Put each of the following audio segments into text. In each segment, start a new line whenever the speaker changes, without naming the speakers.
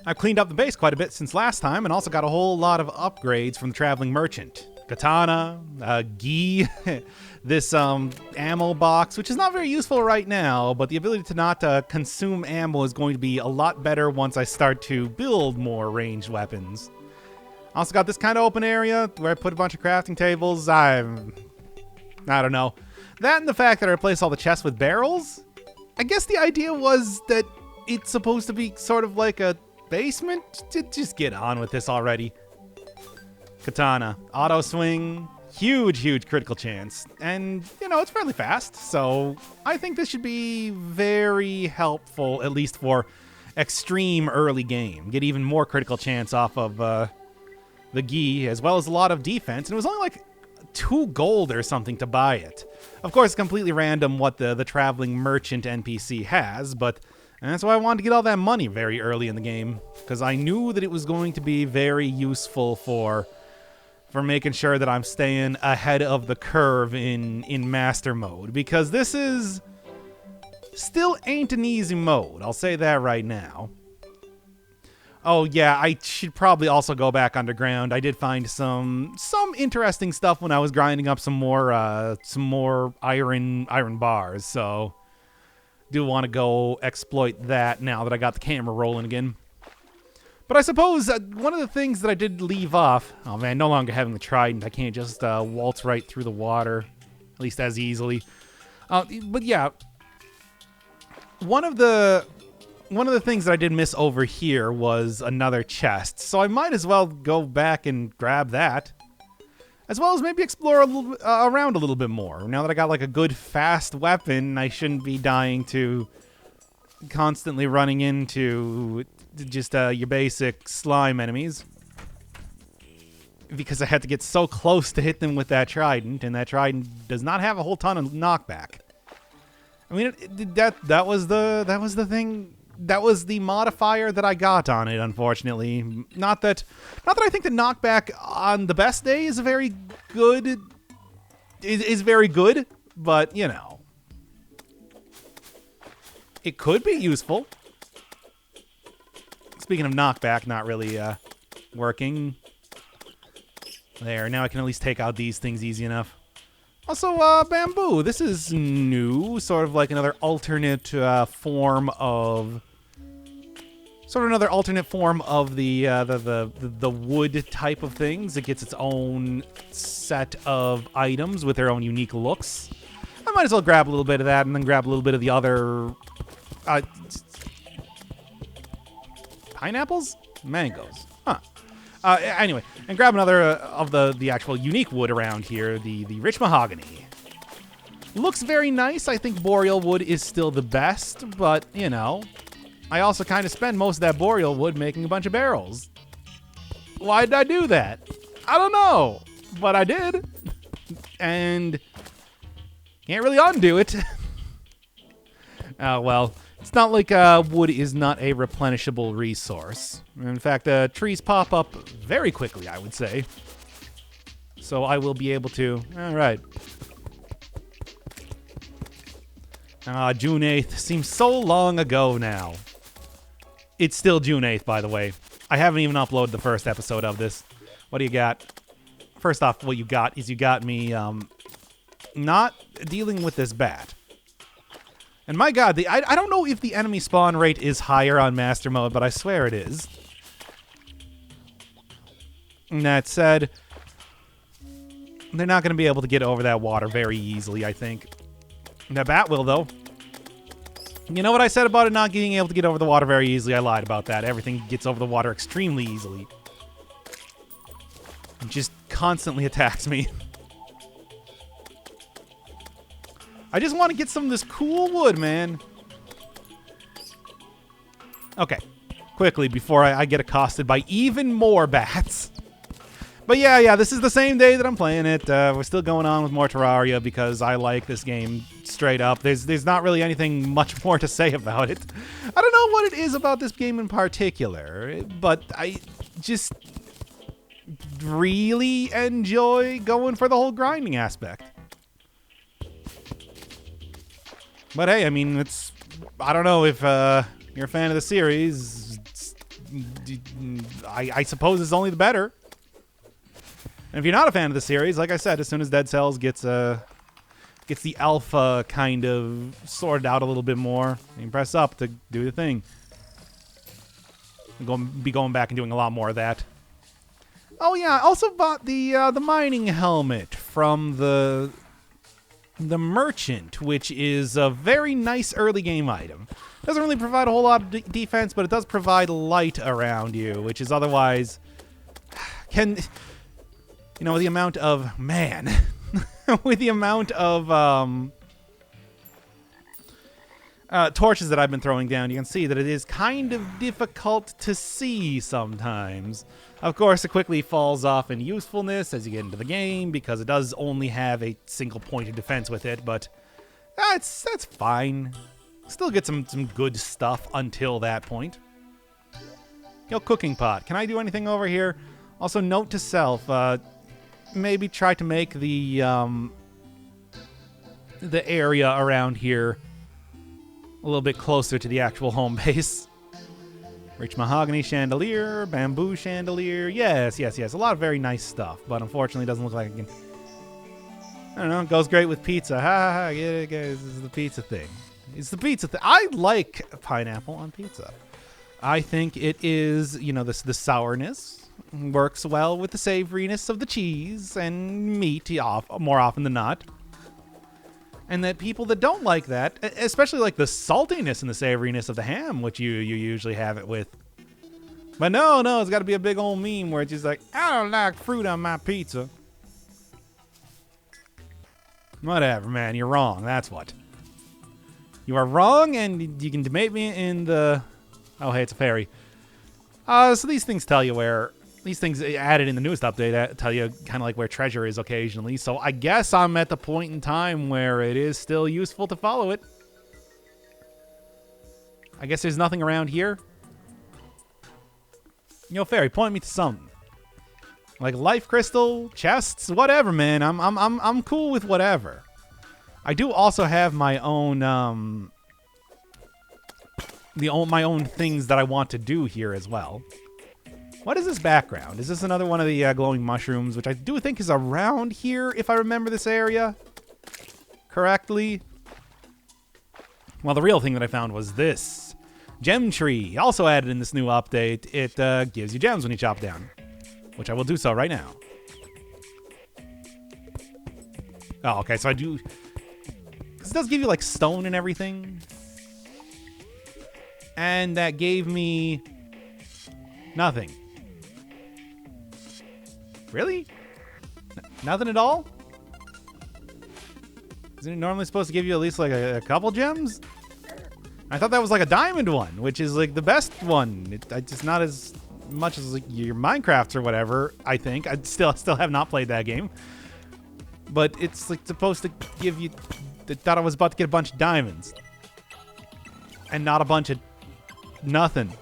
I've cleaned up the base quite a bit since last time and also got a whole lot of upgrades from the Traveling Merchant. Katana, gi, this ammo box, which is not very useful right now, but the ability to not consume ammo is going to be a lot better once I start to build more ranged weapons. Also got this kind of open area where I put a bunch of crafting tables. I don't know. That and the fact that I replaced all the chests with barrels. I guess the idea was that it's supposed to be sort of like a basement. Just get on with this already. Katana, auto swing, huge critical chance, and it's fairly fast, so I think this should be very helpful, at least for extreme early game. Get even more critical chance off of the gi, as well as a lot of defense, and it was only like 2 gold or something to buy it. Of course, completely random what the Traveling Merchant NPC has, but that's why I wanted to get all that money very early in the game, because I knew that it was going to be very useful for making sure that I'm staying ahead of the curve in master mode, because this is still ain't an easy mode. I'll say that right now. Oh yeah, I should probably also go back underground. I did find some interesting stuff when I was grinding up some more iron bars, so do want to go exploit that now that I got the camera rolling again. But I suppose one of the things that I did leave off... Oh man, no longer having the trident. I can't just waltz right through the water, at least as easily. But yeah, one of the things that I did miss over here was another chest. So I might as well go back and grab that, as well as maybe explore around a little bit more. Now that I got like a good fast weapon, I shouldn't be dying to constantly running into just your basic slime enemies, because I had to get so close to hit them with that trident, and that trident does not have a whole ton of knockback. I mean, that was the thing. That was the modifier that I got on it, unfortunately. Not that I think the knockback on the best day is very good, but it could be useful. Speaking of knockback, not really working. There, now I can at least take out these things easy enough. Also, bamboo. This is new, sort of like another alternate form of... the wood type of things. It gets its own set of items with their own unique looks. I might as well grab a little bit of that and then grab a little bit of the other... pineapples? Mangoes. Huh. Anyway, and grab another of the actual unique wood around here, the rich mahogany. Looks very nice. I think boreal wood is still the best, but, I also kind of spend most of that boreal wood making a bunch of barrels. Why did I do that? I don't know, but I did. And can't really undo it. Well, it's not like wood is not a replenishable resource. In fact, trees pop up very quickly, I would say. So I will be able to... All right. June 8th seems so long ago now. It's still June 8th, by the way. I haven't even uploaded the first episode of this. What do you got? First off, what you got is you got me not dealing with this bat. And my god, I don't know if the enemy spawn rate is higher on Master Mode, but I swear it is. And that said, they're not going to be able to get over that water very easily, I think. The bat will, though. You know what I said about it not being able to get over the water very easily? I lied about that. Everything gets over the water extremely easily. It just constantly attacks me. I just want to get some of this cool wood, man. Okay. Quickly, before I get accosted by even more bats. But yeah, this is the same day that I'm playing it. We're still going on with more Terraria because I like this game straight up. There's not really anything much more to say about it. I don't know what it is about this game in particular, but I just really enjoy going for the whole grinding aspect. But hey, I mean, I don't know if you're a fan of the series. I suppose it's only the better. And if you're not a fan of the series, like I said, as soon as Dead Cells gets the alpha kind of sorted out a little bit more, you can press up to do the thing. Be going back and doing a lot more of that. Oh yeah, I also bought the mining helmet from the merchant, which is a very nice early game item. Doesn't really provide a whole lot of defense, but it does provide light around you, which is otherwise can, you know, the amount of with the amount of torches that I've been throwing down, you can see that it is kind of difficult to see sometimes. Of course, it quickly falls off in usefulness as you get into the game because it does only have a single point of defense with it, but that's fine. Still get some good stuff until that point. Yo, cooking pot. Can I do anything over here? Also, note to self, maybe try to make the area around here a little bit closer to the actual home base. Rich mahogany chandelier, bamboo chandelier. Yes. A lot of very nice stuff, but unfortunately it doesn't look like it can... I don't know, it goes great with pizza. Ha. Yeah, guys, this is the pizza thing. It's the pizza thing. I like pineapple on pizza. I think it is, you know, the sourness works well with the savoriness of the cheese and meat more often than not. And that people that don't like that, especially like the saltiness and the savoriness of the ham, which you usually have it with. But no, it's got to be a big old meme where it's just like, I don't like fruit on my pizza. Whatever, man, you're wrong. That's what. You are wrong, and you can debate me in the... Oh, hey, it's a fairy. So these things tell you where... These things added in the newest update tell you kind of like where treasure is occasionally. So I guess I'm at the point in time where it is still useful to follow it. I guess there's nothing around here. Yo, fairy, point me to something. Like life crystal, chests, whatever, man. I'm cool with whatever. I do also have my own my own things that I want to do here as well. What is this background? Is this another one of the glowing mushrooms, which I do think is around here, if I remember this area correctly? Well, the real thing that I found was this. Gem tree, also added in this new update. It gives you gems when you chop down, which I will do so right now. Oh, okay, so I do... Because it does give you, like, stone and everything. And that gave me... nothing. Really? Nothing at all? Isn't it normally supposed to give you at least like a couple gems? I thought that was like a diamond one, which is like the best one. It's just not as much as like your Minecrafts or whatever, I think. I still have not played that game. But it's like supposed to give you... I thought I was about to get a bunch of diamonds. And not a bunch of nothing.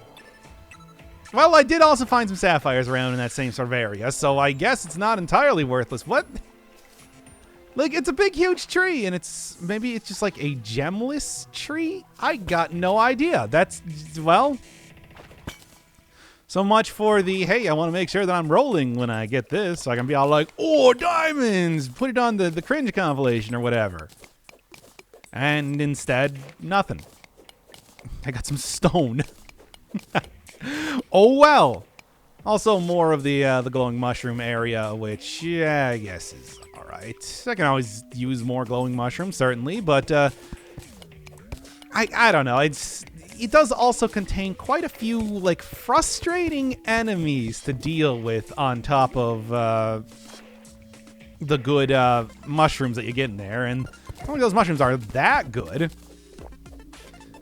Well, I did also find some sapphires around in that same sort of area, so I guess it's not entirely worthless. What? Like, it's a big, huge tree, and maybe it's just like a gemless tree? I got no idea. That's, well, so much for the, hey, I want to make sure that I'm rolling when I get this, so I can be all like, oh, diamonds! Put it on the cringe compilation or whatever. And instead, nothing. I got some stone. Oh well. Also more of the glowing mushroom area, which yeah, I guess is all right. I can always use more glowing mushrooms, certainly, but I don't know. It does also contain quite a few like frustrating enemies to deal with on top of the good mushrooms that you get in there, and I don't think those mushrooms are that good.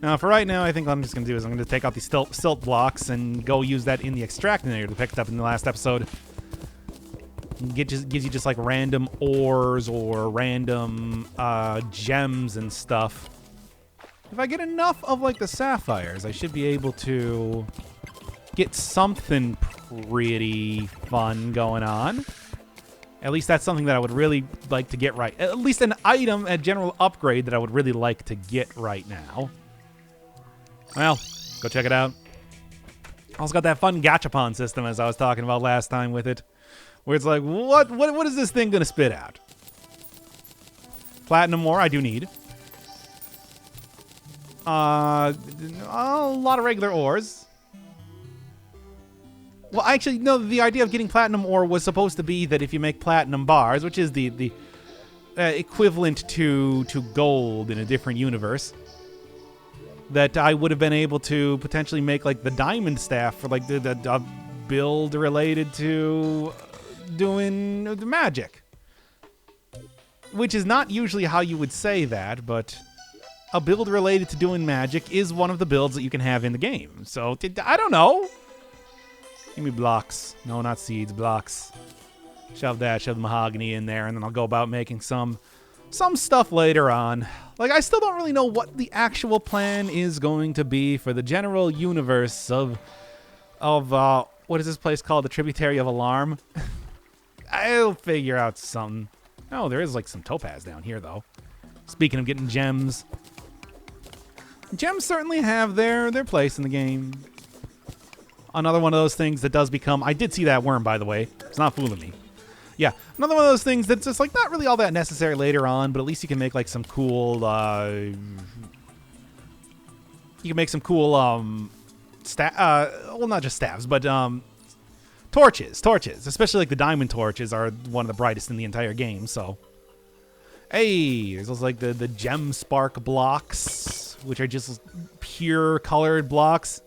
Now, for right now, I think what I'm just going to do is I'm going to take out these silt blocks and go use that in the extractinator that I picked up in the last episode. Gives you just like random ores or random gems and stuff. If I get enough of like the sapphires, I should be able to get something pretty fun going on. At least that's something that I would really like to get right. At least an item, a general upgrade that I would really like to get right now. Well, go check it out. Also got that fun gachapon system as I was talking about last time with it, where it's like, what is this thing gonna spit out? Platinum ore I do need. A lot of regular ores. Well, actually, no, the idea of getting platinum ore was supposed to be that if you make platinum bars, which is the equivalent to gold in a different universe, that I would have been able to potentially make like the diamond staff for like the build related to doing the magic. Which is not usually how you would say that, but a build related to doing magic is one of the builds that you can have in the game. So, I don't know. Give me blocks. No, not seeds, blocks. Shove the mahogany in there, and then I'll go about making some stuff later on. Like, I still don't really know what the actual plan is going to be for the general universe of what is this place called? The Tributary of Alarm? I'll figure out something. Oh, there is like some topaz down here, though. Speaking of getting gems. Gems certainly have their place in the game. Another one of those things that does become... I did see that worm, by the way. It's not fooling me. Yeah, another one of those things that's just like not really all that necessary later on, but at least you can make like some cool... you can make some cool... well, not just staffs, but... Torches. Especially like the diamond torches are one of the brightest in the entire game, so... Hey, there's also like the gem spark blocks, which are just pure colored blocks.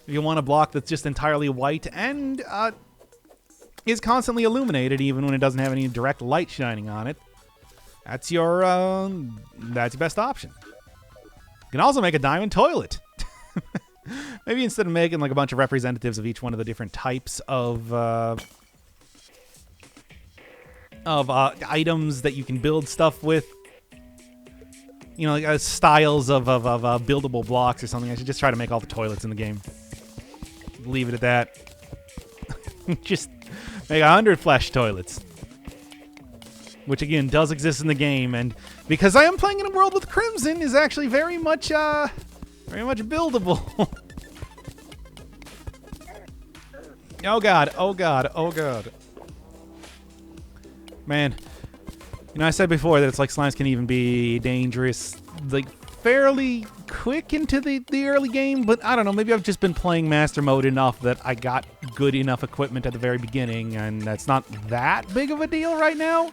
If you want a block that's just entirely white and is constantly illuminated even when it doesn't have any direct light shining on it, that's your best option. You can also make a diamond toilet. Maybe instead of making like a bunch of representatives of each one of the different types of items that you can build stuff with, you know, like styles of buildable blocks or something, I should just try to make all the toilets in the game. Leave it at that. Just make 100 flesh toilets. Which again does exist in the game, and because I am playing in a world with Crimson, is actually very much buildable. Oh god. Man. You know, I said before that it's like slimes can even be dangerous, like, fairly quick into the early game, but I don't know, maybe I've just been playing Master Mode enough that I got good enough equipment at the very beginning, and that's not that big of a deal right now.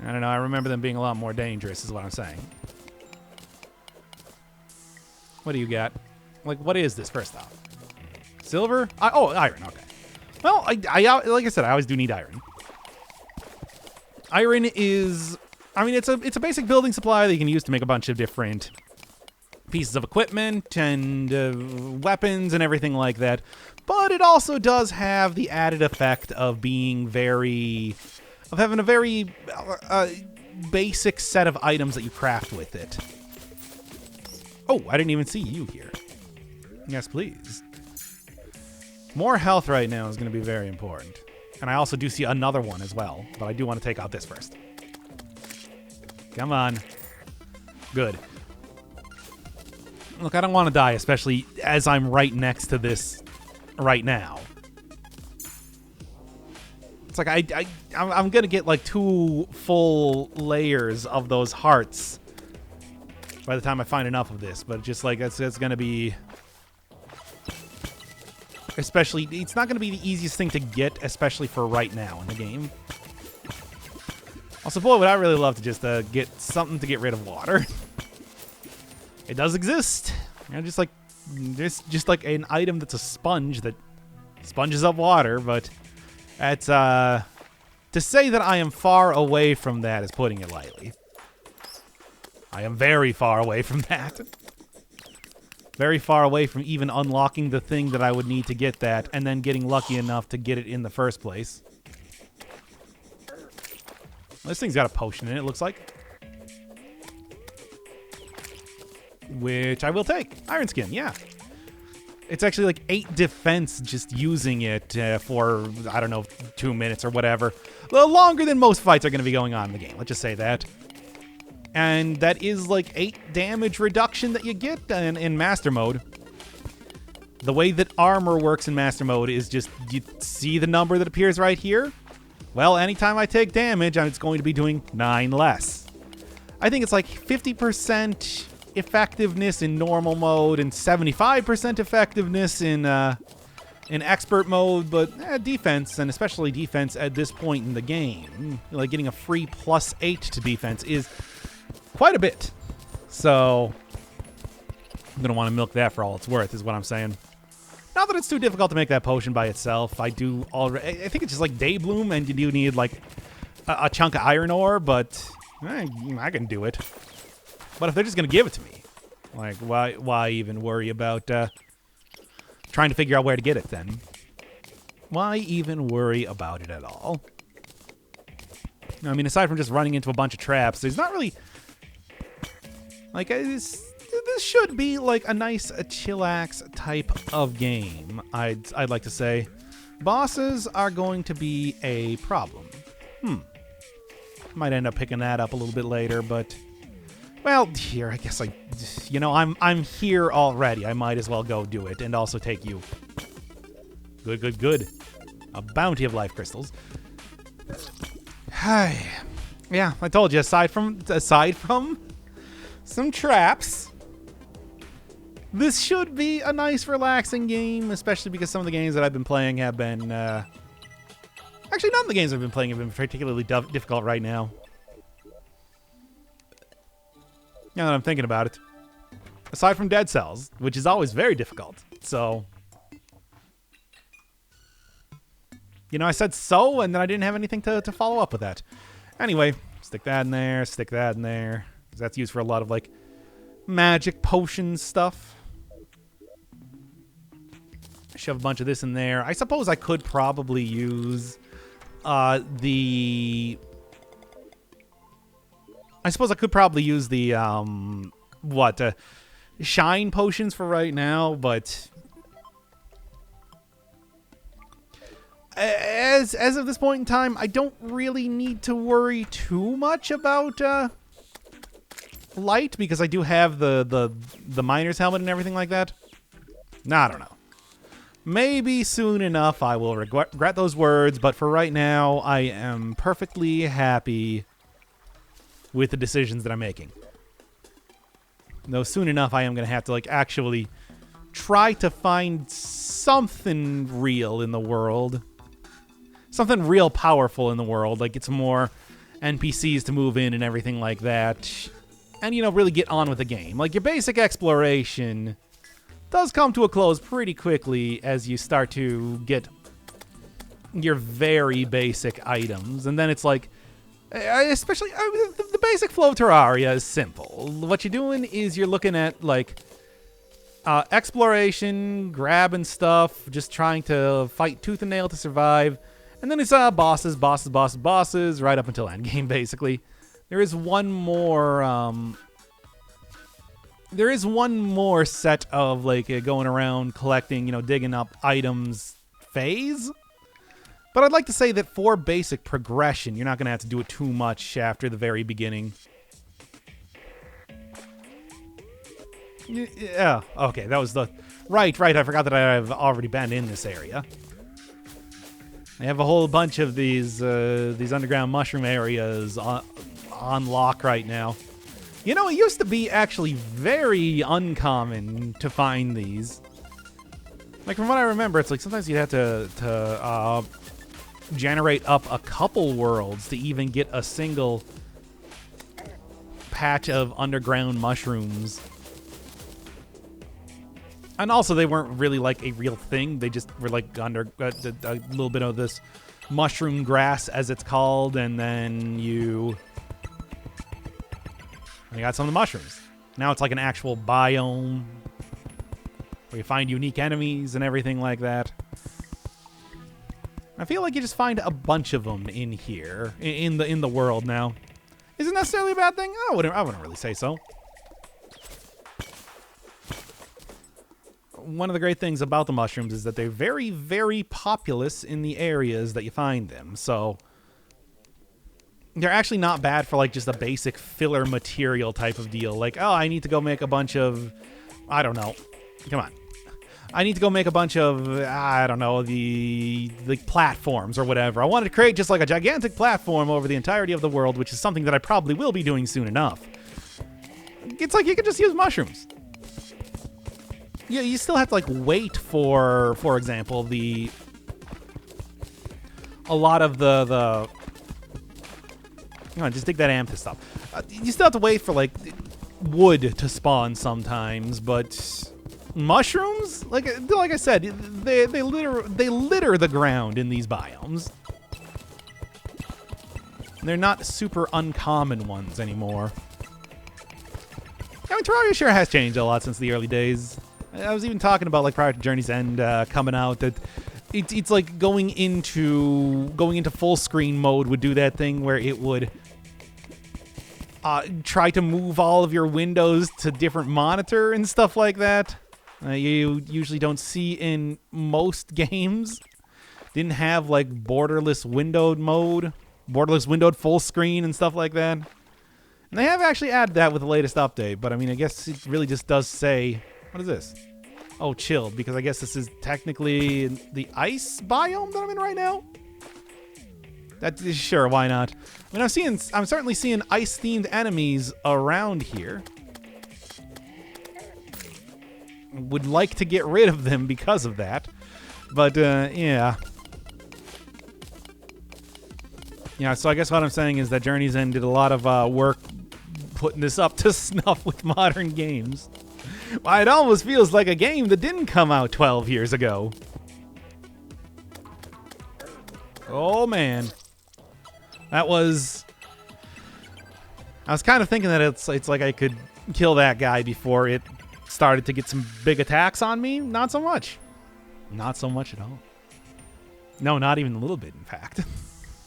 I don't know, I remember them being a lot more dangerous, is what I'm saying. What do you got? Like, what is this, first off? Silver? Iron, okay. Well, I like I said, I always do need iron. Iron is... I mean, it's a basic building supply that you can use to make a bunch of different pieces of equipment and weapons and everything like that. But it also does have the added effect of being having a very basic set of items that you craft with it. Oh, I didn't even see you here. Yes, please. More health right now is going to be very important. And I also do see another one as well, but I do want to take out this first. Come on. Good. Look, I don't want to die, especially as I'm right next to this right now. It's like I'm going to get like 2 full layers of those hearts by the time I find enough of this, but just like that's going to be... Especially, it's not going to be the easiest thing to get, especially for right now in the game. Also, boy, would I really love to just get something to get rid of water. It does exist. You know, just like an item that's a sponge that sponges up water, but that's to say that I am far away from that is putting it lightly. I am very far away from that. Very far away from even unlocking the thing that I would need to get that, and then getting lucky enough to get it in the first place. This thing's got a potion in it, looks like. Which I will take. Iron Skin, yeah. It's actually like 8 defense just using it for, I don't know, 2 minutes or whatever. A little longer than most fights are going to be going on in the game. Let's just say that. And that is like 8 damage reduction that you get in Master Mode. The way that armor works in Master Mode is just, you see the number that appears right here? Well, anytime I take damage, it's going to be doing 9 less. I think it's like 50% effectiveness in normal mode and 75% effectiveness in expert mode, but defense, and especially defense at this point in the game, like getting a free +8 to defense is quite a bit. So I'm going to want to milk that for all it's worth, is what I'm saying. Not that it's too difficult to make that potion by itself. I think it's just like Day Bloom, and you do need like a chunk of iron ore, but I can do it. But if they're just going to give it to me, like, why even worry about trying to figure out where to get it then? Why even worry about it at all? I mean, aside from just running into a bunch of traps, there's not really... Like, this should be like a nice chillax type of game, I'd like to say. Bosses are going to be a problem. Might end up picking that up a little bit later, but... Well, here, I guess I'm here already. I might as well go do it and also take you. Good. A bounty of life crystals. Yeah, I told you, aside from some traps, this should be a nice, relaxing game, especially because some of the games that I've been playing have been... Actually, none of the games I've been playing have been particularly difficult right now. Now that I'm thinking about it. Aside from Dead Cells, which is always very difficult. So... I said so, and then I didn't have anything to follow up with that. Anyway, stick that in there, stick that in there. Because that's used for a lot of, like, magic potion stuff. Shove a bunch of this in there. I suppose I could probably use the shine potions for right now, but as of this point in time, I don't really need to worry too much about light, because I do have the miner's helmet and everything like that. I don't know. Maybe soon enough I will regret those words, but for right now, I am perfectly happy with the decisions that I'm making. Though soon enough I am going to have to, like, actually try to find something real in the world. Something real powerful in the world, like it's more NPCs to move in and everything like that. And, really get on with the game. Like, your basic exploration does come to a close pretty quickly as you start to get your very basic items. And then it's like, especially, the basic flow of Terraria is simple. What you're doing is you're looking at, like, exploration, grabbing stuff, just trying to fight tooth and nail to survive. And then it's bosses, right up until endgame, basically. There is one more set of, like, going around collecting, digging up items phase. But I'd like to say that for basic progression, you're not going to have to do it too much after the very beginning. Yeah, okay, that was the... Right, I forgot that I've already been in this area. I have a whole bunch of these underground mushroom areas on lock right now. It used to be actually very uncommon to find these. Like, from what I remember, it's like sometimes you'd have to generate up a couple worlds to even get a single patch of underground mushrooms. And also, they weren't really, like, a real thing. They just were, like, under a little bit of this mushroom grass, as it's called, and then you got some of the mushrooms. Now it's like an actual biome where you find unique enemies and everything like that. I feel like you just find a bunch of them in here, in the world now. Isn't necessarily a bad thing? I wouldn't really say so. One of the great things about the mushrooms is that they're very, very populous in the areas that you find them. So they're actually not bad for, like, just a basic filler material type of deal. Like, oh, I need to go make a bunch of, I don't know. Come on. I need to go make a bunch of, I don't know, the platforms or whatever. I wanted to create just like a gigantic platform over the entirety of the world, which is something that I probably will be doing soon enough. It's like you could just use mushrooms. Yeah, you still have to like wait for example, a lot of the come on, just dig that amethyst up. You still have to wait for like wood to spawn sometimes, but mushrooms, like I said, they litter the ground in these biomes. They're not super uncommon ones anymore. I mean, Terraria sure has changed a lot since the early days. I was even talking about, like, prior to Journey's End coming out, that it's like going into full screen mode would do that thing where it would try to move all of your windows to different monitor and stuff like that. You usually don't see in most games. Didn't have like borderless windowed mode, borderless windowed full screen and stuff like that. And they have actually added that with the latest update, but I mean, I guess it really just does say, what is this? Oh, chilled, because I guess this is technically the ice biome that I'm in right now. That's sure, why not? I mean, I'm certainly seeing ice-themed enemies around here. Would like to get rid of them because of that, but yeah. Yeah, so I guess what I'm saying is that Journey's End did a lot of work putting this up to snuff with modern games. Well, it almost feels like a game that didn't come out 12 years ago. Oh, man. I was kind of thinking that it's like I could kill that guy before it started to get some big attacks on me. Not so much. Not so much at all. No, not even a little bit, in fact.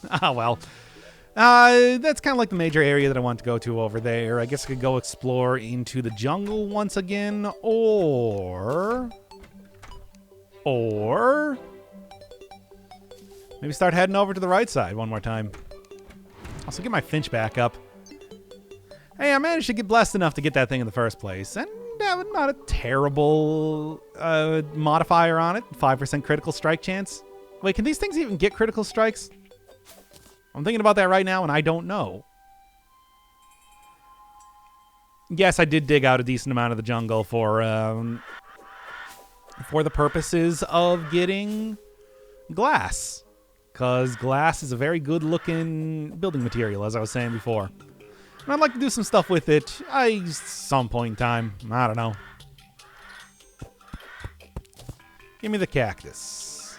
Ah, well. That's kind of like the major area that I want to go to over there. I guess I could go explore into the jungle once again, or maybe start heading over to the right side one more time. Also, get my Finch back up. Hey, I managed to get blessed enough to get that thing in the first place, and not a terrible modifier on it. 5% critical strike chance. Wait, can these things even get critical strikes? I'm thinking about that right now, and I don't know. Yes, I did dig out a decent amount of the jungle for the purposes of getting glass. Because glass is a very good-looking building material, as I was saying before. And I'd like to do some stuff with it some point in time. I don't know. Give me the cactus.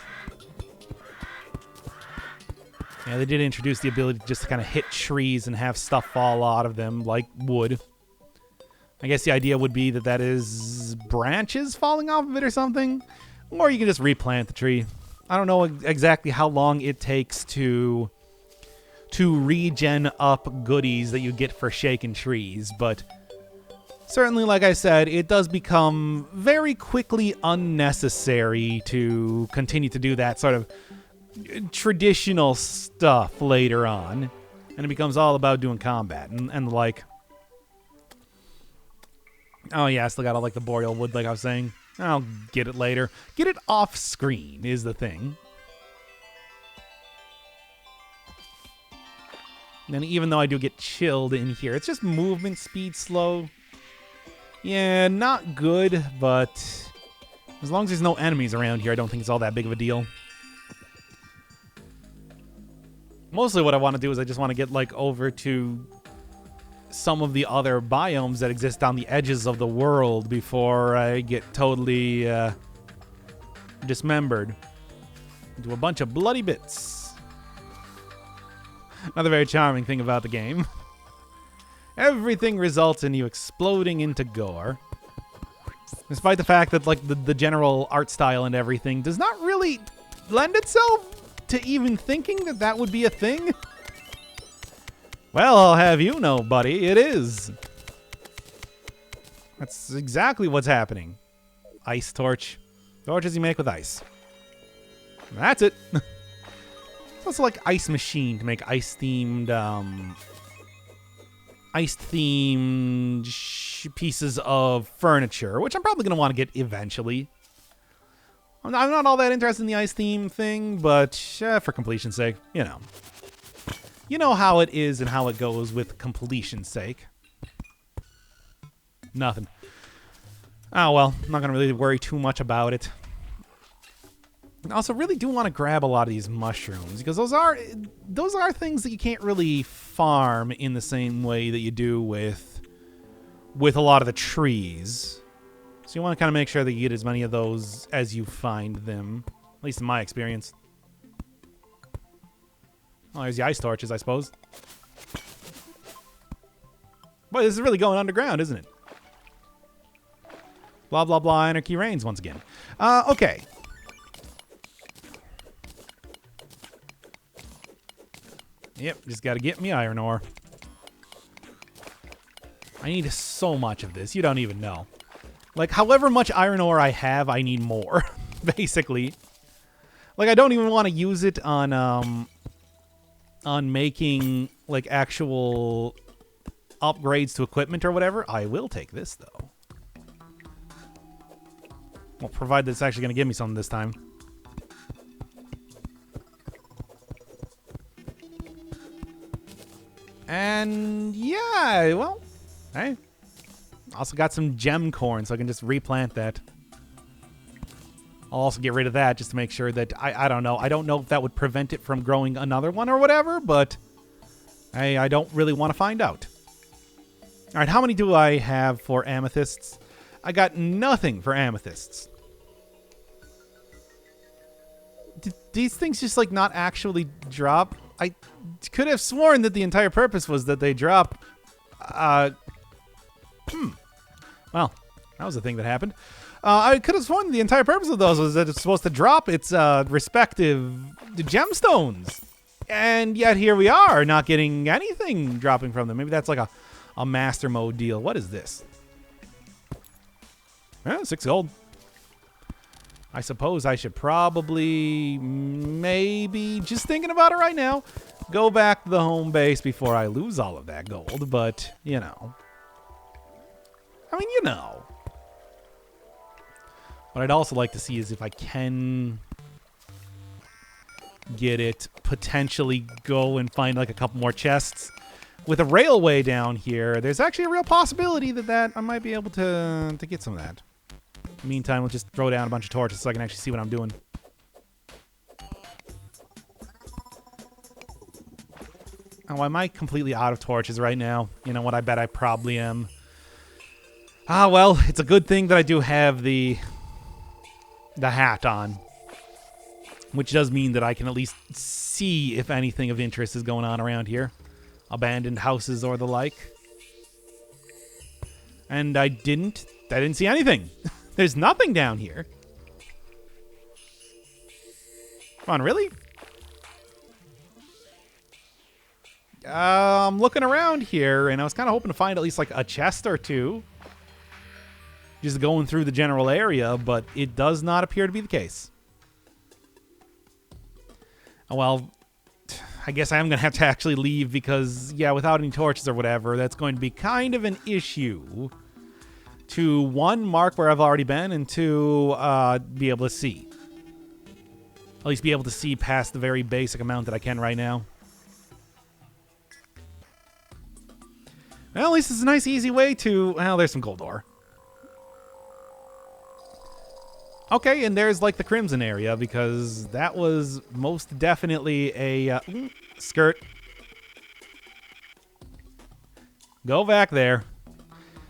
Yeah, they did introduce the ability just to kind of hit trees and have stuff fall out of them, like wood. I guess the idea would be that is branches falling off of it or something. Or you can just replant the tree. I don't know exactly how long it takes to regen up goodies that you get for shaking trees, but certainly, like I said, it does become very quickly unnecessary to continue to do that sort of traditional stuff later on, and it becomes all about doing combat and like. Oh yeah, I still got all like the boreal wood, like I was saying. I'll get it later. Get it off screen is the thing. And even though I do get chilled in here, it's just movement speed slow. Yeah, not good, but as long as there's no enemies around here, I don't think it's all that big of a deal. Mostly what I want to do is I just want to get like over to some of the other biomes that exist on the edges of the world before I get totally dismembered into a bunch of bloody bits. Another very charming thing about the game. Everything results in you exploding into gore. Despite the fact that like the general art style and everything does not really lend itself to even thinking that would be a thing. Well, I'll have you know, buddy, it is. That's exactly what's happening. Ice torch. Torches you make with ice. That's it. It's also like Ice Machine to make ice-themed pieces of furniture, which I'm probably going to want to get eventually. I'm not all that interested in the ice theme thing, but for completion's sake, you know. You know how it is and how it goes with completion's sake. Nothing. Oh, well, I'm not going to really worry too much about it. I also really do want to grab a lot of these mushrooms, because those are things that you can't really farm in the same way that you do with a lot of the trees. So you want to kind of make sure that you get as many of those as you find them, at least in my experience. Oh, there's the ice torches, I suppose. Boy, this is really going underground, isn't it? Blah, blah, blah, anarchy reigns once again. Okay. Yep, just got to get me iron ore. I need so much of this. You don't even know. Like, however much iron ore I have, I need more, basically. Like, I don't even want to use it on making, like, actual upgrades to equipment or whatever. I will take this, though. Well, provided it's actually going to give me something this time. And, yeah, well, hey. Also got some gem corn, so I can just replant that. I'll also get rid of that just to make sure that, I don't know. I don't know if that would prevent it from growing another one or whatever, but I don't really want to find out. All right, how many do I have for amethysts? I got nothing for amethysts. Did these things just, like, not actually drop? I could have sworn that the entire purpose was that they drop. Well, that was a thing that happened. I could have sworn the entire purpose of those was that it's supposed to drop its respective gemstones. And yet here we are, not getting anything dropping from them. Maybe that's like a master mode deal. What is this? 6 gold. I suppose I should probably, maybe, just thinking about it right now, go back to the home base before I lose all of that gold. But, you know. I mean, you know. What I'd also like to see is if I can get it, potentially go and find like a couple more chests. With a railway down here, there's actually a real possibility that I might be able to get some of that. In the meantime, we'll just throw down a bunch of torches so I can actually see what I'm doing. Oh, am I completely out of torches right now? You know what? I bet I probably am. Ah, well, it's a good thing that I do have the hat on. Which does mean that I can at least see if anything of interest is going on around here. Abandoned houses or the like. And I didn't see anything. There's nothing down here. Come on, really? I'm looking around here, and I was kind of hoping to find at least like a chest or two. Just going through the general area, but it does not appear to be the case. Well, I guess I am going to have to actually leave because, yeah, without any torches or whatever, that's going to be kind of an issue to, one, mark where I've already been, and two, be able to see. At least be able to see past the very basic amount that I can right now. Well, at least it's a nice, easy way to... Well, there's some gold ore. Okay, and there's, like, the crimson area, because that was most definitely a... skirt. Go back there.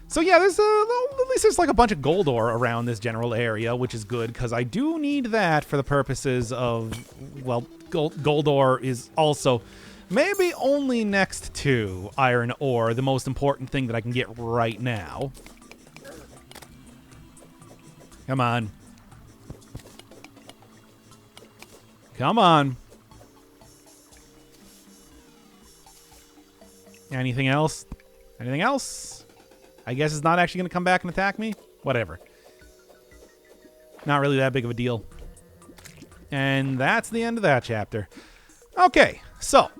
So, yeah, there's at least there's, like, a bunch of gold ore around this general area, which is good, because I do need that for the purposes of... Well, gold ore is also... Maybe only next to iron ore, the most important thing that I can get right now. Come on. Come on. Anything else? Anything else? I guess it's not actually going to come back and attack me? Whatever. Not really that big of a deal. And that's the end of that chapter. Okay, so...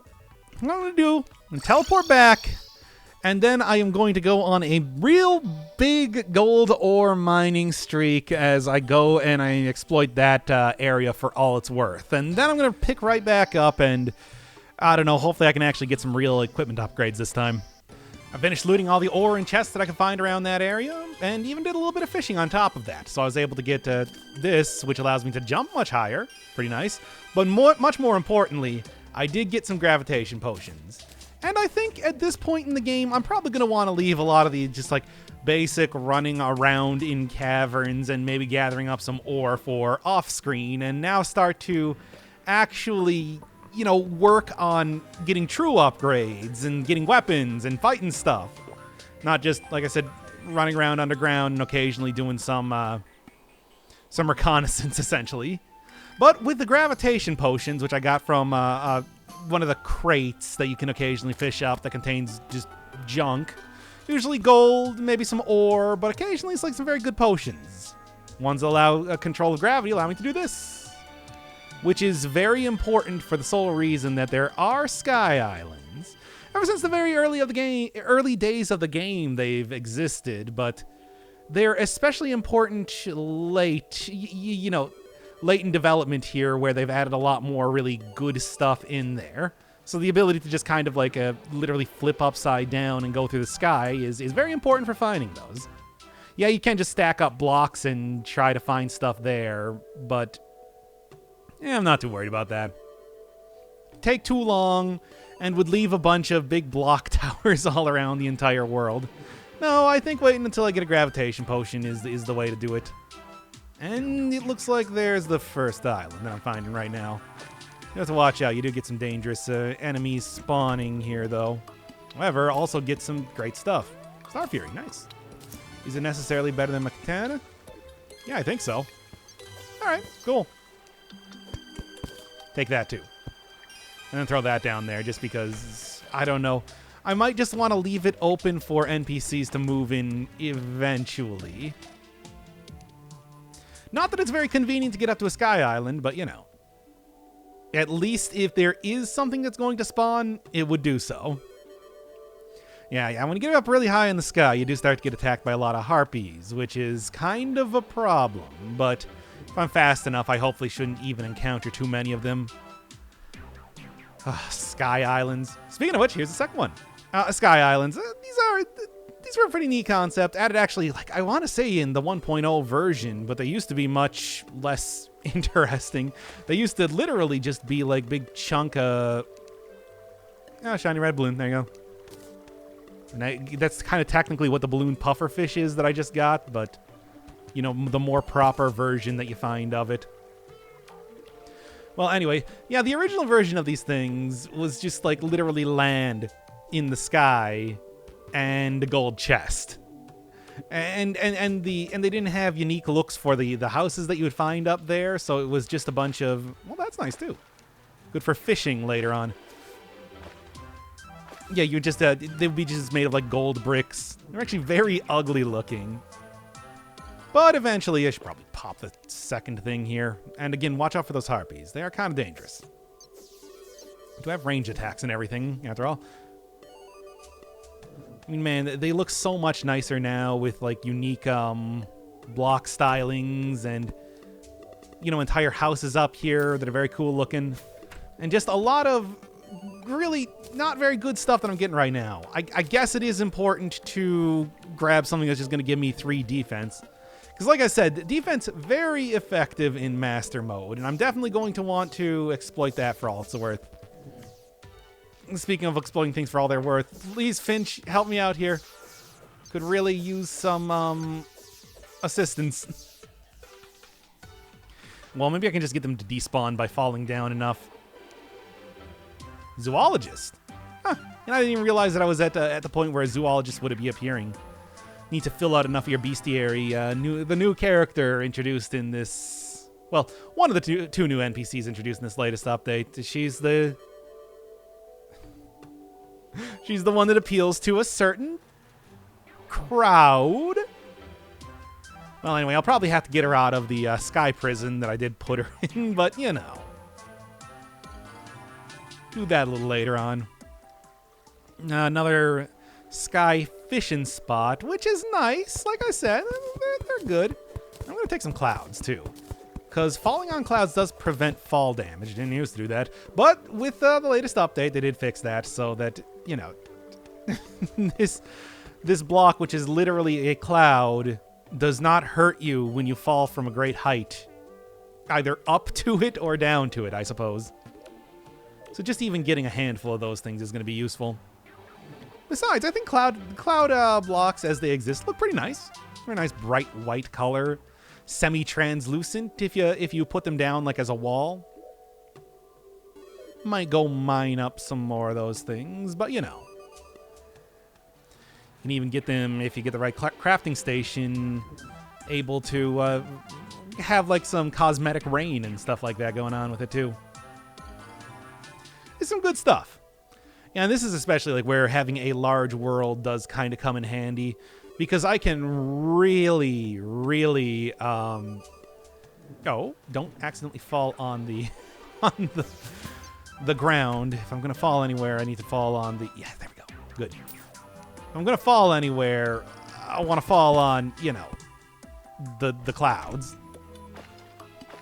what I'm going to do, I'm going to teleport back, And then I am going to go on a real big gold ore mining streak as I go and I exploit that area for all it's worth. And then I'm going to pick right back up and, I don't know, hopefully I can actually get some real equipment upgrades this time. I finished looting all the ore and chests that I could find around that area, and even did a little bit of fishing on top of that. So I was able to get this, which allows me to jump much higher. Pretty nice. But much more importantly, I did get some gravitation potions. And I think at this point in the game, I'm probably going to want to leave a lot of the just like basic running around in caverns and maybe gathering up some ore for off-screen, and now start to actually, you know, work on getting true upgrades and getting weapons and fighting stuff. Not just, like I said, running around underground and occasionally doing some reconnaissance, essentially. But with the gravitation potions, which I got from one of the crates that you can occasionally fish up that contains just junk. Usually gold, maybe some ore, but occasionally it's like some very good potions. Ones that allow control of gravity allow me to do this. Which is very important for the sole reason that there are sky islands. Ever since the very early days of the game, they've existed, but they're especially important late, you know, late in development here, where they've added a lot more really good stuff in there. So the ability to just kind of like literally flip upside down and go through the sky is very important for finding those. Yeah, you can just stack up blocks and try to find stuff there, but I'm not too worried about that. Take too long and would leave a bunch of big block towers all around the entire world. No, I think waiting until I get a gravitation potion is the way to do it. And it looks like there's the first island that I'm finding right now. You have to watch out. You do get some dangerous enemies spawning here, though. However, also get some great stuff. Star Fury, nice. Is it necessarily better than my katana? Yeah, I think so. All right, cool. Take that, too. And then throw that down there, just because, I don't know. I might just want to leave it open for NPCs to move in eventually. Not that it's very convenient to get up to a sky island, but, you know. At least if there is something that's going to spawn, it would do so. Yeah, when you get up really high in the sky, you do start to get attacked by a lot of harpies, which is kind of a problem. But if I'm fast enough, I hopefully shouldn't even encounter too many of them. Sky islands. Speaking of which, here's the second one. Sky islands. These were a pretty neat concept. Added actually, like, I want to say in the 1.0 version, but they used to be much less interesting. They used to literally just be like big chunk of... Oh, shiny red balloon. There you go. And that's kind of technically what the balloon puffer fish is that I just got, but, you know, the more proper version that you find of it. Well, anyway, yeah, the original version of these things was just like literally land in the sky and a gold chest. And they didn't have unique looks for the houses that you would find up there, so it was just a bunch of... Well, that's nice, too. Good for fishing later on. Yeah, you just... they would be just made of, like, gold bricks. They're actually very ugly looking. But eventually, I should probably pop the second thing here. And again, watch out for those harpies. They are kind of dangerous. Do I have range attacks and everything, after all? I mean, man, they look so much nicer now with, like, unique block stylings and, you know, entire houses up here that are very cool looking. And just a lot of really not very good stuff that I'm getting right now. I guess it is important to grab something that's just going to give me 3 defense. Because like I said, defense very effective in Master Mode, and I'm definitely going to want to exploit that for all it's worth. Speaking of exploiting things for all they're worth, please, Finch, help me out here. Could really use some assistance. Well, maybe I can just get them to despawn by falling down enough. Zoologist. Huh. And I didn't even realize that I was at the point where a zoologist would be appearing. Need to fill out enough of your bestiary. The new character introduced in this... Well, one of the two new NPCs introduced in this latest update. She's the one that appeals to a certain crowd. Well, anyway, I'll probably have to get her out of the sky prison that I did put her in, but, you know. Do that a little later on. Another sky fishing spot, which is nice. Like I said, they're good. I'm going to take some clouds, too. Because falling on clouds does prevent fall damage. Didn't used to do that. But with the latest update, they did fix that so that, you know, this block, which is literally a cloud, does not hurt you when you fall from a great height. Either up to it or down to it, I suppose. So just even getting a handful of those things is going to be useful. Besides, I think cloud blocks as they exist look pretty nice. Very nice bright white color. Semi-translucent if you put them down like as a wall. Might go mine up some more of those things, but you know. You can even get them, if you get the right crafting station, able to have like some cosmetic rain and stuff like that going on with it too. It's some good stuff. And this is especially like where having a large world does kind of come in handy, because I can really, oh, don't accidentally fall on the the ground. If I'm gonna fall anywhere, I need to fall on the, yeah, there we go, good. If I'm gonna fall anywhere, I want to fall on, you know, the clouds.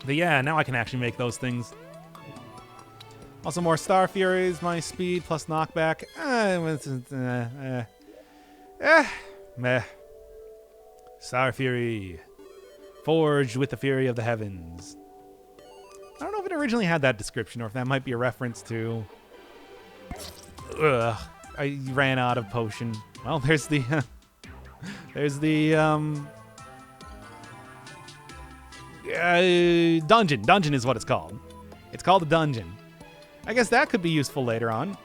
But yeah, now I can actually make those things. Also more Star Furies, my speed plus knockback. Meh. Star Fury. Forged with the fury of the heavens. I don't know if it originally had that description or if that might be a reference to... I ran out of potion. Well, there's the... there's the... dungeon. Dungeon is what it's called. It's called a dungeon. I guess that could be useful later on.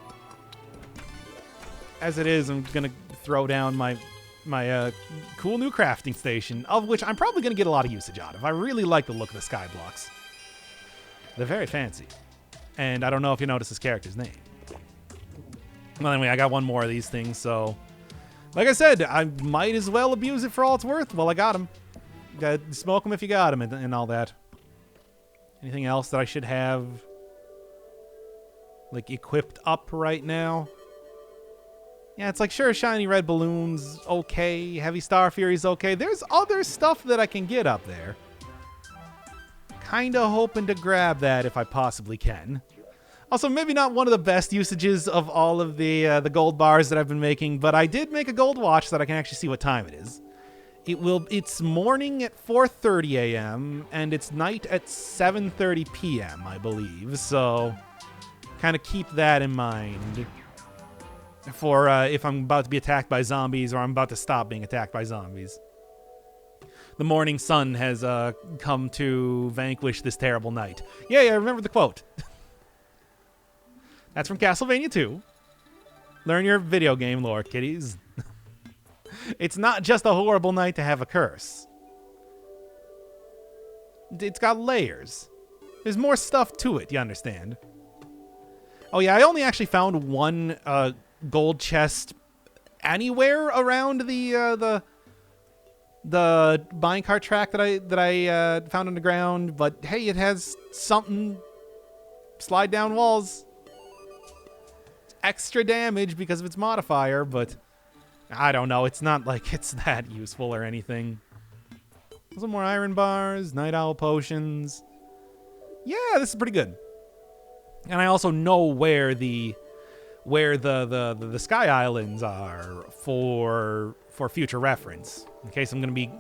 As it is, I'm going to throw down my cool new crafting station, of which I'm probably going to get a lot of usage out of. I really like the look of the sky blocks. They're very fancy. And I don't know if you noticed this character's name. Well, anyway, I got one more of these things, so... Like I said, I might as well abuse it for all it's worth. Well, I got him. Smoke them if you got them and all that. Anything else that I should have... like equipped up right now? Yeah, it's like, sure, shiny red balloons, okay. Heavy Star Fury's okay. There's other stuff that I can get up there. Kinda hoping to grab that if I possibly can. Also, maybe not one of the best usages of all of the gold bars that I've been making, but I did make a gold watch so that I can actually see what time it is. It's morning at 4:30 a.m. and it's night at 7:30 p.m., I believe. So, kind of keep that in mind for if I'm about to be attacked by zombies or I'm about to stop being attacked by zombies. The morning sun has come to vanquish this terrible night. Yeah, I remember the quote. That's from Castlevania 2. Learn your video game lore, kiddies. It's not just a horrible night to have a curse. It's got layers. There's more stuff to it, you understand? Oh yeah, I only actually found one gold chest anywhere around the minecart track that I found on the ground, but hey, it has something. Slide down walls. Extra damage because of its modifier, but I don't know. It's not like it's that useful or anything. Some more iron bars, night owl potions. Yeah, this is pretty good. And I also know where the Sky Islands are for future reference, in case I'm going to be,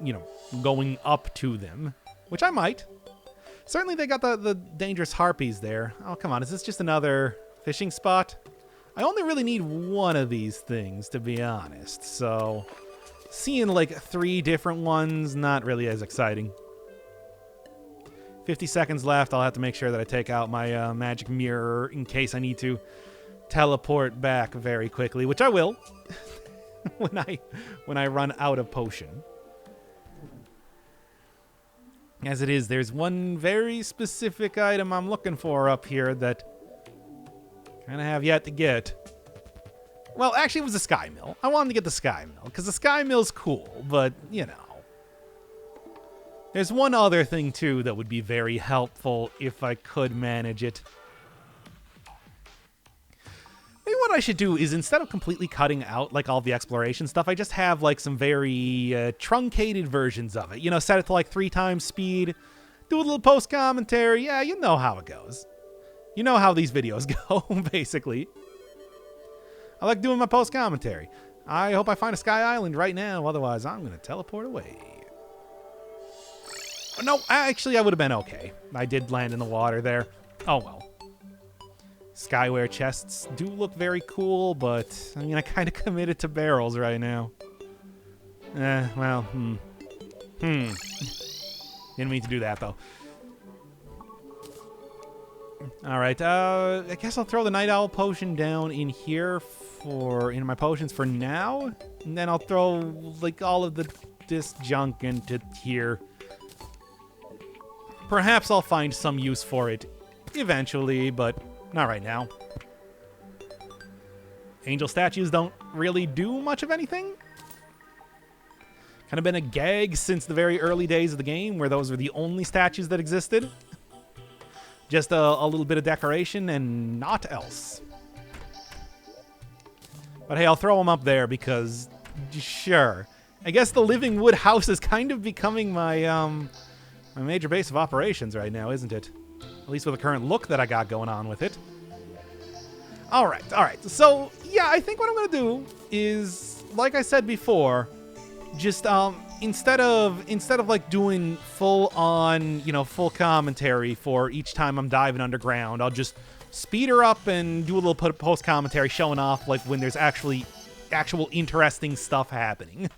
going up to them, which I might. Certainly they got the dangerous harpies there. Oh, come on. Is this just another fishing spot? I only really need one of these things, to be honest. So, seeing like 3 different ones, not really as exciting. 50 seconds left. I'll have to make sure that I take out my magic mirror in case I need to teleport back very quickly, which I will when I run out of potion. As it is, there's one very specific item I'm looking for up here that kind of have yet to get. Well, actually, it was the Sky Mill. I wanted to get the Sky Mill, because the Sky Mill's cool, but, There's one other thing, too, that would be very helpful if I could manage it. Maybe one what I should do is, instead of completely cutting out like all the exploration stuff, I just have like some very truncated versions of it. You know, set it to like 3 times speed, do a little post commentary. Yeah, you know how it goes. You know how these videos go, basically. I like doing my post commentary. I hope I find a Sky Island right now, otherwise I'm going to teleport away. No, actually I would have been okay. I did land in the water there. Oh well. Skyware chests do look very cool, but I mean, I kind of committed to barrels right now. Well, Didn't mean to do that, though. Alright, I guess I'll throw the Night Owl potion down in here in my potions for now. And then I'll throw, like, all of this junk into here. Perhaps I'll find some use for it eventually, but not right now. Angel statues don't really do much of anything. Kind of been a gag since the very early days of the game, where those were the only statues that existed. Just a little bit of decoration and not else. But hey, I'll throw them up there because, sure. I guess the Living Wood house is kind of becoming my major base of operations right now, isn't it? At least with the current look that I got going on with it. Alright. So, yeah, I think what I'm going to do is, like I said before, just, instead of like doing full commentary for each time I'm diving underground, I'll just speed her up and do a little post commentary showing off like when there's actual interesting stuff happening.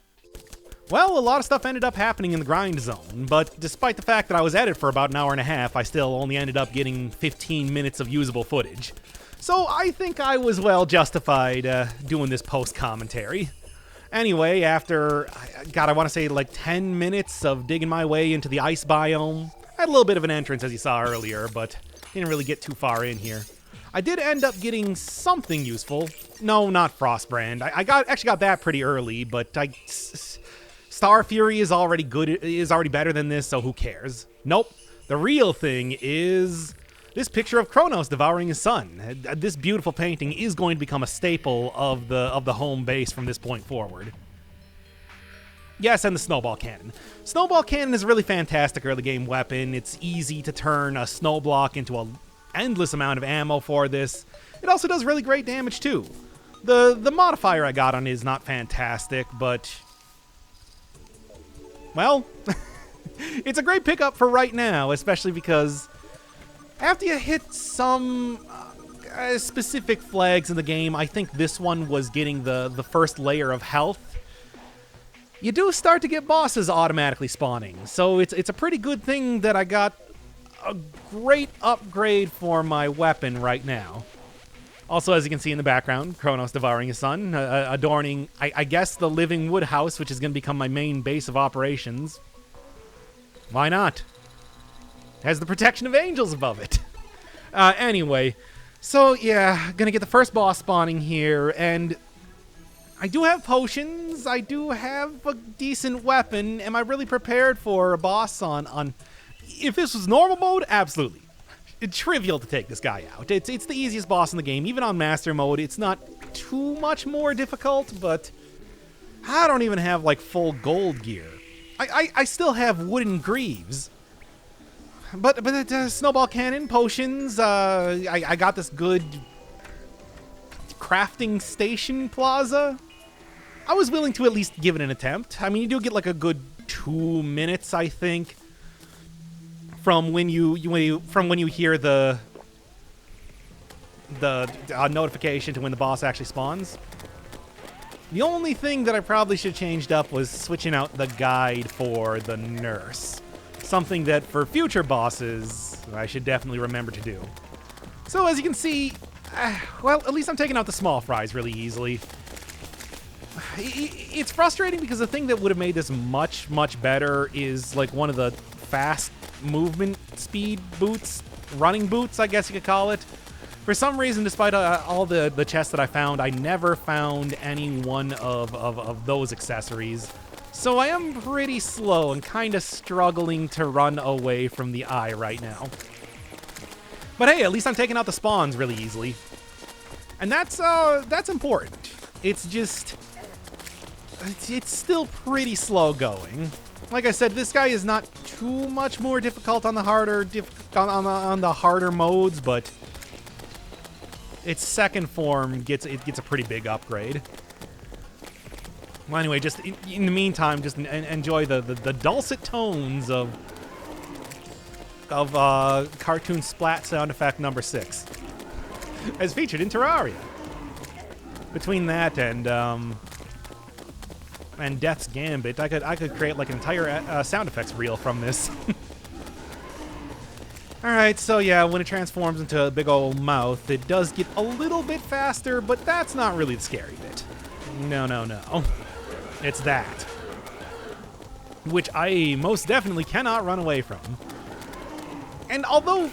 Well, a lot of stuff ended up happening in the grind zone, but despite the fact that I was at it for about an hour and a half, I still only ended up getting 15 minutes of usable footage. So I think I was well justified doing this post commentary. Anyway, after, I want to say like 10 minutes of digging my way into the ice biome, I had a little bit of an entrance as you saw earlier, but didn't really get too far in here. I did end up getting something useful. No, not Frostbrand. I actually got that pretty early, but Star Fury is already better than this, so who cares? Nope. The real thing is this picture of Kronos devouring his son. This beautiful painting is going to become a staple of the home base from this point forward. Yes, and the snowball cannon. Snowball cannon is a really fantastic early game weapon. It's easy to turn a snow block into an endless amount of ammo for this. It also does really great damage too. The modifier I got on it is not fantastic, but well, it's a great pickup for right now, especially because after you hit some specific flags in the game, I think this one was getting the first layer of health, you do start to get bosses automatically spawning. So it's a pretty good thing that I got a great upgrade for my weapon right now. Also, as you can see in the background, Kronos devouring his son, adorning, I guess, the Living Wood house, which is going to become my main base of operations. Why not? Has the protection of angels above it. Anyway, so yeah, gonna get the first boss spawning here, and I do have potions, I do have a decent weapon. Am I really prepared for a boss on... If this was normal mode, absolutely. It's trivial to take this guy out. It's the easiest boss in the game. Even on master mode, it's not too much more difficult, but I don't even have like full gold gear. I still have wooden greaves. But snowball cannon, potions, I got this good crafting station plaza. I was willing to at least give it an attempt. I mean, you do get like a good 2 minutes, I think, from when you hear the notification to when the boss actually spawns. The only thing that I probably should have changed up was switching out the guide for the nurse. Something that for future bosses, I should definitely remember to do. So as you can see, well, at least I'm taking out the small fries really easily. It's frustrating because the thing that would have made this much, much better is like one of the fast movement speed boots, running boots, I guess you could call it. For some reason, despite all the chests that I found, I never found any one of those accessories. So I am pretty slow and kind of struggling to run away from the eye right now. But hey, at least I'm taking out the spawns really easily. And that's important. It's just, it's still pretty slow going. Like I said, this guy is not too much more difficult on the harder on the harder modes, but its second form gets a pretty big upgrade. Well, anyway, just in the meantime, just enjoy the dulcet tones of cartoon splat sound effect number 6, as featured in Terraria. Between that and Death's Gambit, I could create like an entire sound effects reel from this. Alright, so yeah, when it transforms into a big old mouth, it does get a little bit faster, but that's not really the scary bit. No. It's that. Which I most definitely cannot run away from. And although,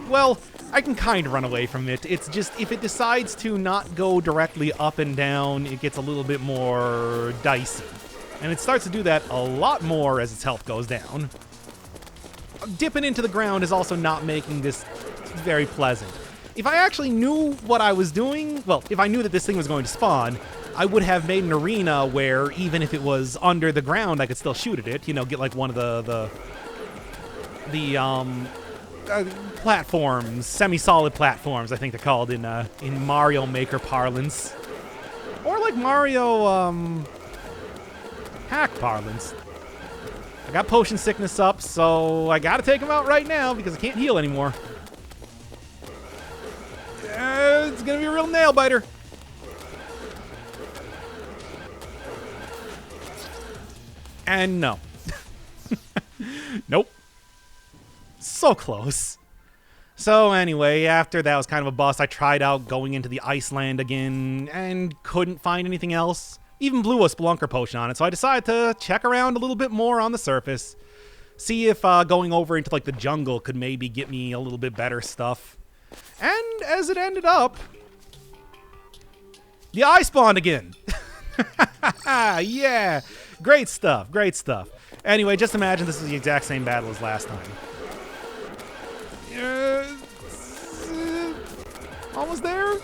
well, I can kind of run away from it, it's just if it decides to not go directly up and down, it gets a little bit more dicey. And it starts to do that a lot more as its health goes down. Dipping into the ground is also not making this very pleasant. If I actually knew what I was doing, well, if I knew that this thing was going to spawn, I would have made an arena where even if it was under the ground, I could still shoot at it. You know, get like one of the platforms, semi-solid platforms, I think they're called in Mario Maker parlance, or like Mario hack parlance. I got potion sickness up, so I gotta take him out right now because I can't heal anymore. It's gonna be a real nail biter. And no. Nope. So close. So anyway, after that was kind of a bust, I tried out going into the Iceland again and couldn't find anything else. Even blew a Spelunker potion on it, so I decided to check around a little bit more on the surface. See if going over into like the jungle could maybe get me a little bit better stuff. And as it ended up, the eye spawned again. Yeah, great stuff, great stuff. Anyway, just imagine this is the exact same battle as last time. Almost there.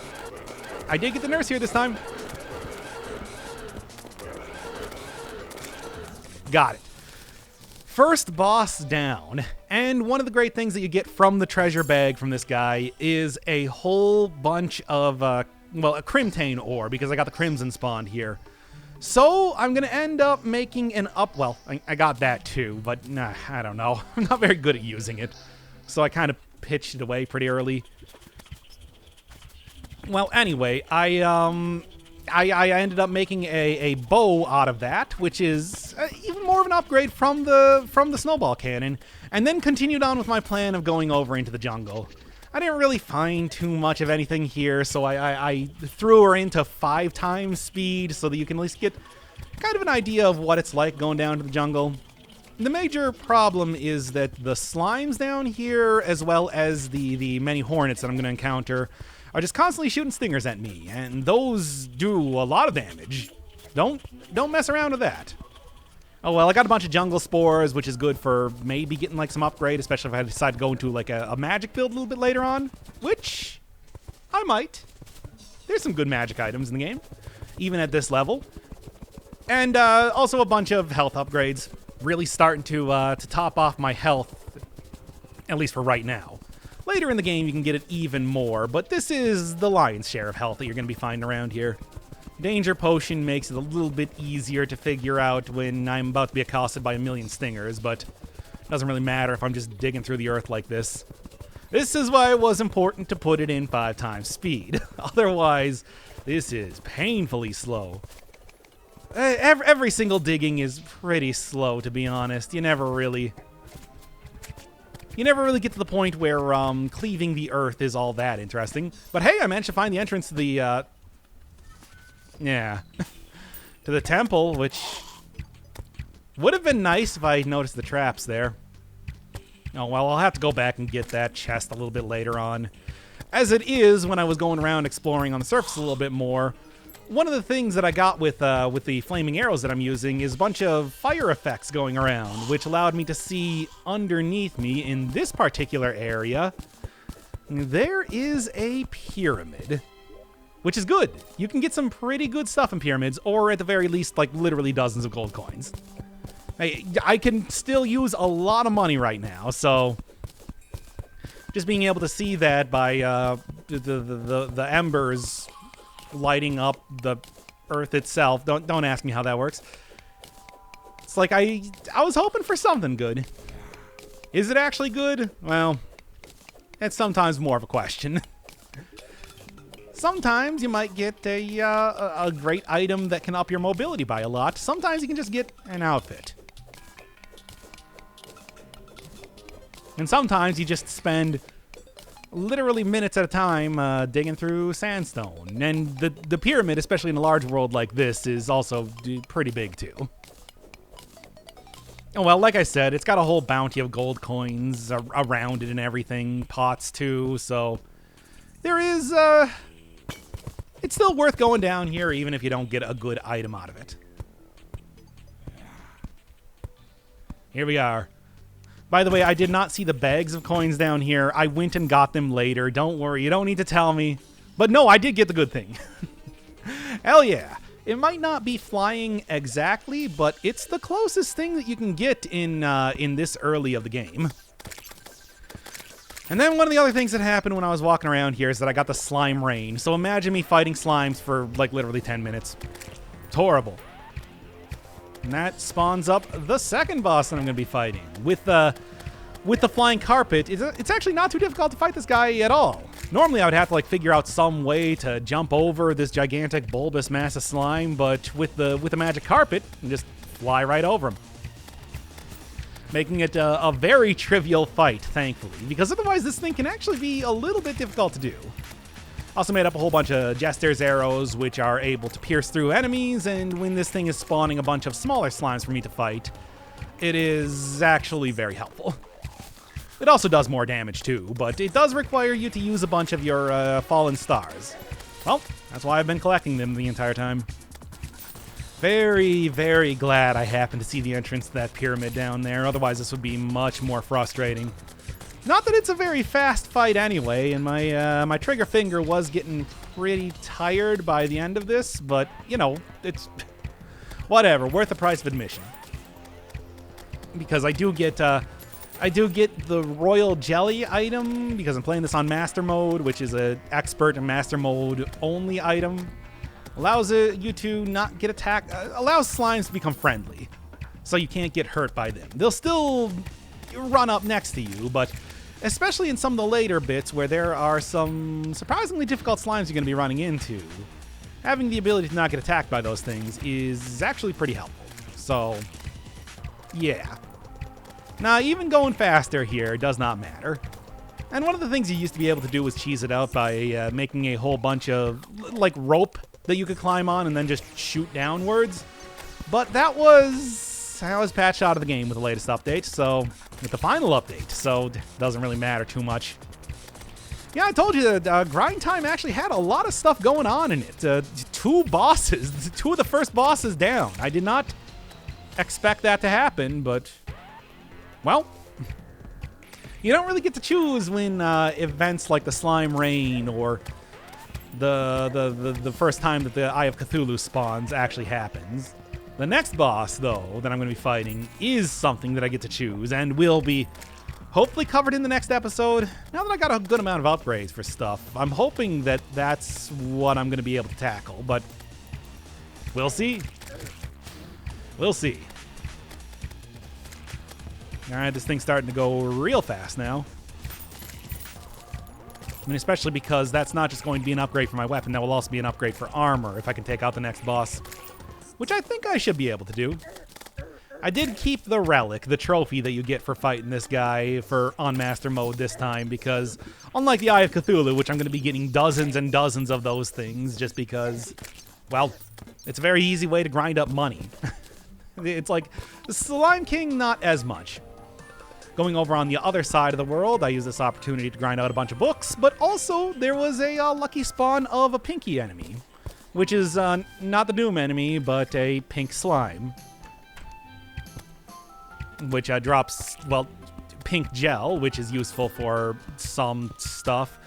I did get the nurse here this time. Got it. First boss down. And one of the great things that you get from the treasure bag from this guy is a whole bunch of, well, a Crimtane ore, because I got the Crimson spawned here. So I'm going to end up making an well, I got that too, but nah, I don't know. I'm not very good at using it. So I kind of pitched it away pretty early. Well, anyway, I ended up making a bow out of that, which is even more of an upgrade from the snowball cannon, and then continued on with my plan of going over into the jungle. I didn't really find too much of anything here, so I threw her into 5 times speed so that you can at least get kind of an idea of what it's like going down to the jungle. The major problem is that the slimes down here, as well as the many hornets that I'm going to encounter, are just constantly shooting stingers at me, and those do a lot of damage. Don't mess around with that. Oh well, I got a bunch of jungle spores, which is good for maybe getting like some upgrade, especially if I decide to go into like a magic build a little bit later on, which I might. There's some good magic items in the game, even at this level. And also a bunch of health upgrades, really starting to top off my health, at least for right now. Later in the game, you can get it even more, but this is the lion's share of health that you're going to be finding around here. Danger Potion makes it a little bit easier to figure out when I'm about to be accosted by a million stingers, but it doesn't really matter if I'm just digging through the earth like this. This is why it was important to put it in 5 times speed. Otherwise, this is painfully slow. Every single digging is pretty slow, to be honest. You never really get to the point where cleaving the earth is all that interesting. But hey, I managed to find the entrance to the, to the temple, which would have been nice if I noticed the traps there. Oh, well, I'll have to go back and get that chest a little bit later on. As it is, when I was going around exploring on the surface a little bit more, one of the things that I got with the flaming arrows that I'm using is a bunch of fire effects going around, which allowed me to see underneath me in this particular area. There is a pyramid. which is good. You can get some pretty good stuff in pyramids, or at the very least, like literally dozens of gold coins. I can still use a lot of money right now, so just being able to see that by the embers lighting up the earth itself. Don't ask me how that works. It's like I was hoping for something good. Is it actually good? Well, it's sometimes more of a question. Sometimes you might get a great item that can up your mobility by a lot. Sometimes you can just get an outfit. And sometimes you just spend literally minutes at a time digging through sandstone. And the pyramid, especially in a large world like this, is also pretty big too. And well, like I said, it's got a whole bounty of gold coins around it and everything. Pots too, so there is... it's still worth going down here even if you don't get a good item out of it. Here we are. By the way, I did not see the bags of coins down here. I went and got them later. Don't worry, you don't need to tell me. But no, I did get the good thing. Hell yeah. It might not be flying exactly, but it's the closest thing that you can get in this early of the game. And then one of the other things that happened when I was walking around here is that I got the slime rain. So imagine me fighting slimes for like literally 10 minutes. It's horrible. And that spawns up the second boss that I'm going to be fighting. With the flying carpet, it's actually not too difficult to fight this guy at all. Normally I would have to like figure out some way to jump over this gigantic bulbous mass of slime, but with the magic carpet, you can just fly right over him. Making it a very trivial fight, thankfully, because otherwise this thing can actually be a little bit difficult to do. Also made up a whole bunch of Jester's arrows, which are able to pierce through enemies, and when this thing is spawning a bunch of smaller slimes for me to fight, it is actually very helpful. It also does more damage too, but it does require you to use a bunch of your fallen stars. Well, that's why I've been collecting them the entire time. Very, very glad I happened to see the entrance to that pyramid down there, otherwise this would be much more frustrating. Not that it's a very fast fight anyway, and my trigger finger was getting pretty tired by the end of this, but, you know, it's whatever, worth the price of admission. Because I do get the Royal Jelly item, because I'm playing this on Master Mode, which is an Expert and Master Mode only item. Allows you to not get attacked, allows slimes to become friendly, so you can't get hurt by them. They'll still run up next to you, but especially in some of the later bits where there are some surprisingly difficult slimes you're going to be running into, having the ability to not get attacked by those things is actually pretty helpful. So, yeah. Now, even going faster here does not matter. And one of the things you used to be able to do was cheese it out by making a whole bunch of, like, rope that you could climb on and then just shoot downwards. But that was patched out of the game with the latest update, so with the final update, so it doesn't really matter too much. Yeah, I told you that Grind Time actually had a lot of stuff going on in it. Two bosses, two of the first bosses down. I did not expect that to happen, but, well, you don't really get to choose when events like the Slime Rain or the first time that the Eye of Cthulhu spawns actually happens. The next boss, though, that I'm going to be fighting is something that I get to choose and will be hopefully covered in the next episode. Now that I got a good amount of upgrades for stuff, I'm hoping that that's what I'm going to be able to tackle, but we'll see. We'll see. All right, this thing's starting to go real fast now. I mean, especially because that's not just going to be an upgrade for my weapon, that will also be an upgrade for armor if I can take out the next boss, which I think I should be able to do. I did keep the relic, the trophy that you get for fighting this guy on Master Mode this time, because unlike the Eye of Cthulhu, which I'm going to be getting dozens and dozens of those things just because, well, it's a very easy way to grind up money. It's like the Slime King, not as much. Going over on the other side of the world, I used this opportunity to grind out a bunch of books, but also there was a lucky spawn of a pinky enemy, which is not the Doom enemy, but a pink slime, which drops, well, pink gel, which is useful for some stuff.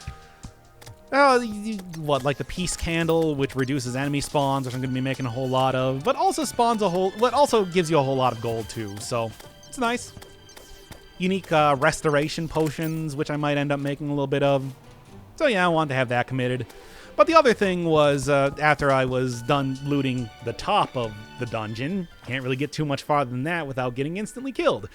What, like the peace candle, which reduces enemy spawns, which I'm going to be making a whole lot of, but also also gives you a whole lot of gold too, so it's nice. Unique restoration potions, which I might end up making a little bit of. So yeah, I wanted to have that committed. But the other thing was, after I was done looting the top of the dungeon, can't really get too much farther than that without getting instantly killed.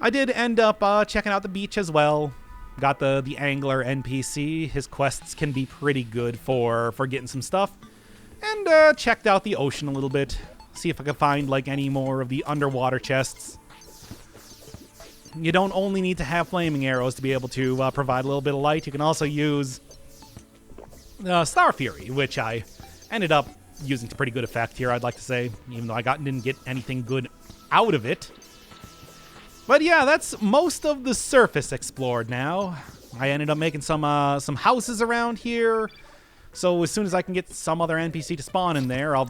I did end up checking out the beach as well. Got the angler NPC. His quests can be pretty good for getting some stuff. And checked out the ocean a little bit. See if I could find like any more of the underwater chests. You don't only need to have flaming arrows to be able to provide a little bit of light. You can also use Star Fury, which I ended up using to pretty good effect here, I'd like to say. Even though I didn't get anything good out of it. But yeah, that's most of the surface explored now. I ended up making some houses around here. So as soon as I can get some other NPC to spawn in there, I'll...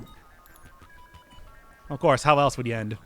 Of course, how else would you end?